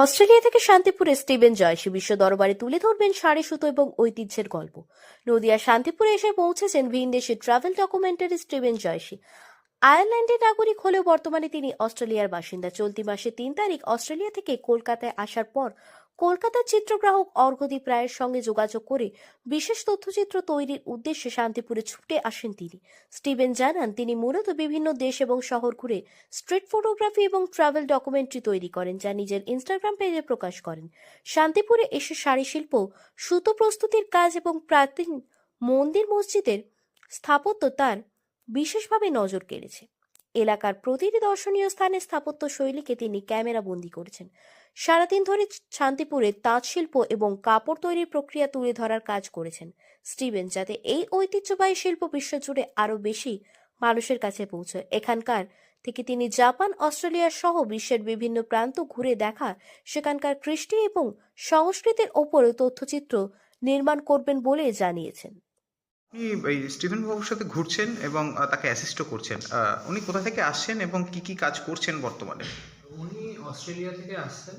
Australia থেকে শান্তিপুরে Steven Joysi বিশ্ব দরবারে তুলে ধরবেন শাড়ি সুতো এবং ঐতিহ্যের গল্প। নদিয়ার শান্তিপুরে এসে পৌঁছেছেন ভিনদেশি ট্রাভেল ডকুমেন্টারি স্টিভেন জয়সী। আয়ারল্যান্ডের নাগরিক হলেও বর্তমানে তিনি অস্ট্রেলিয়ার বাসিন্দা। চলতি মাসে 3 তারিখ অস্ট্রেলিয়া থেকে কলকাতায় আসার পর কলকাতার চিত্রগ্রাহক অর্ঘদীপ রায়ের সঙ্গে যোগাযোগ করে বিশেষ তথ্যচিত্র তৈরির উদ্দেশ্যে শান্তিপুরে ছুটে আসেন তিনি। স্টিভেন জানান, তিনি মূলত বিভিন্ন দেশ এবং শহর ঘুরে স্ট্রিট ফটোগ্রাফি এবং ট্রাভেল ডকুমেন্টারি তৈরি করেন, যা নিজের ইনস্টাগ্রাম পেজে প্রকাশ করেন। শান্তিপুরে এসে শাড়ি শিল্প, সুতো প্রস্তুতির কাজ এবং প্রাচীন মন্দির মসজিদের স্থাপত্য তার বিশেষভাবে নজর কেড়েছে। এলাকার প্রতিটি দর্শনীয় স্থানের স্থাপত্য শৈলীকে তিনি ক্যামেরা বন্দী করেছেন। সারাদিন ধরে শান্তিপুরে তাঁত শিল্প এবং কাপড় তৈরির প্রক্রিয়া তুলে ধরার কাজ করেছেন স্টিভেন, যাতে এই ঐতিহ্যবাহী শিল্প বিশ্বজুড়ে আরও বেশি মানুষের কাছে পৌঁছয়। এখানকার থেকে তিনি জাপান, অস্ট্রেলিয়া সহ বিশ্বের বিভিন্ন প্রান্ত ঘুরে দেখা সেখানকার কৃষ্টি এবং সংস্কৃতির ওপরে তথ্যচিত্র নির্মাণ করবেন বলে জানিয়েছেন। আপনি এই স্টিভেন বাবুর সাথে ঘুরছেন এবং তাকে অ্যাসিস্টও করছেন। উনি কোথা থেকে আসছেন এবং কি কি কাজ করছেন বর্তমানে? উনি অস্ট্রেলিয়া থেকে আসছেন।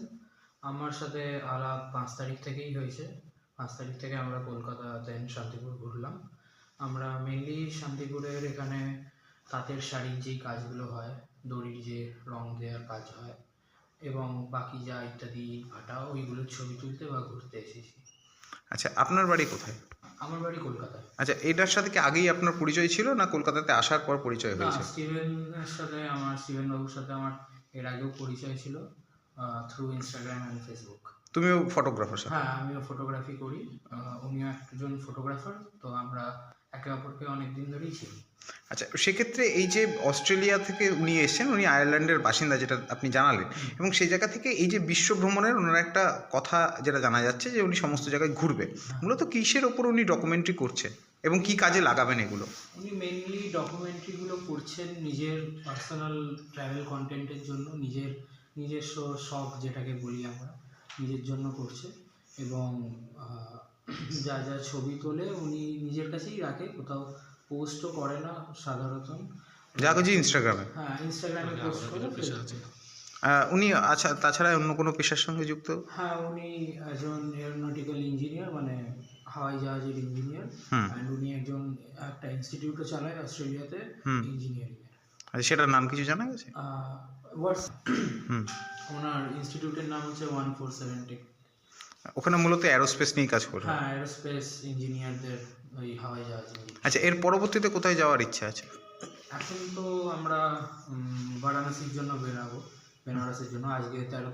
আমার সাথে আলাপ 5 তারিখ থেকেই হয়েছে। 5 তারিখ থেকে আমরা কলকাতা দেন শান্তিপুর ঘুরলাম। আমরা মেনলি শান্তিপুরের এখানে তাঁতের শাড়ির যেই কাজগুলো হয়, দড়ির যে রং দেওয়ার কাজ হয় এবং বাকি যা ইত্যাদি ইট ভাটা, ওইগুলোর ছবি তুলতে বা ঘুরতে এসেছি। আচ্ছা, আপনার বাড়ি কোথায়? আমার বাড়ি কলকাতায়। আচ্ছা, এটার সাথে কি আগেই আপনার পরিচয় ছিল, না কলকাতাতে আসার পর পরিচয় না, হয়েছে? স্টিভেন বাবুর সাথে আমার এর আগেও পরিচয় ছিল থ্রু ইনস্টাগ্রাম অ্যান্ড ফেসবুক। তুমিও ফটোগ্রাফার সাথে? হ্যাঁ, আমিও ফটোগ্রাফি করি। উনিও একজন ফটোগ্রাফার, তো আমরা একে অপরকে অনেক দিন ধরেই চিনি। আচ্ছা, সেক্ষেত্রে এই যে অস্ট্রেলিয়া থেকে উনি এসেছেন, উনি আয়ারল্যান্ডের বাসিন্দা যেটা আপনি জানালেন, এবং সেই জায়গা থেকে এই যে বিশ্ব ভ্রমণের ওনার একটা কথা যেটা জানা যাচ্ছে যে উনি সমস্ত জায়গায় ঘুরবে, মূলত কিসের ওপর উনি ডকুমেন্টারি করছেন এবং কি কাজে লাগাবেন এগুলো? উনি মেনলি ডকুমেন্টারিগুলো করছেন নিজের পার্সোনাল ট্রাভেল কন্টেন্টের জন্য, নিজস্ব শখ যেটাকে বলি আমরা, নিজের জন্য করছে। এবং যা যা ছবি তোলে উনি নিজের কাছেই রাখে, কোথাও পোস্টও করে না সাধারণত। যা কিছু ইনস্টাগ্রামে? হ্যাঁ, ইনস্টাগ্রামে পোস্ট করে ফেসবুকে। উনি আচ্ছা, তাছাড়া অন্য কোনো পেশার সঙ্গে যুক্ত? হ্যাঁ, উনি একজন এরোনটিক্যাল ইঞ্জিনিয়ার, মানে হাওয়াই জাহাজের ইঞ্জিনিয়ার। হুম। অ্যান্ড উনি একটা ইনস্টিটিউটও চালায় অস্ট্রেলিয়াতে হুম। ইঞ্জিনিয়ারিংয়ের। আচ্ছা, সেটার নাম কিছু জানা গেছে? হুম। ওনার ইনস্টিটিউটের নাম হচ্ছে 147 টেক। ওখানে মূলত অ্যারোস্পেস নিয়ে কাজ করে? হ্যাঁ, এরোস্পেস ইঞ্জিনিয়ারদের ওই হাওয়াই জাহাজ ইঞ্জিনিয়ার। আচ্ছা, এর পরবর্তীতে কোথায় যাওয়ার ইচ্ছা আছে? এখন তো আমরা বারাণসীর জন্য বেরাবো, বেনারসের জন্য। আজকে 13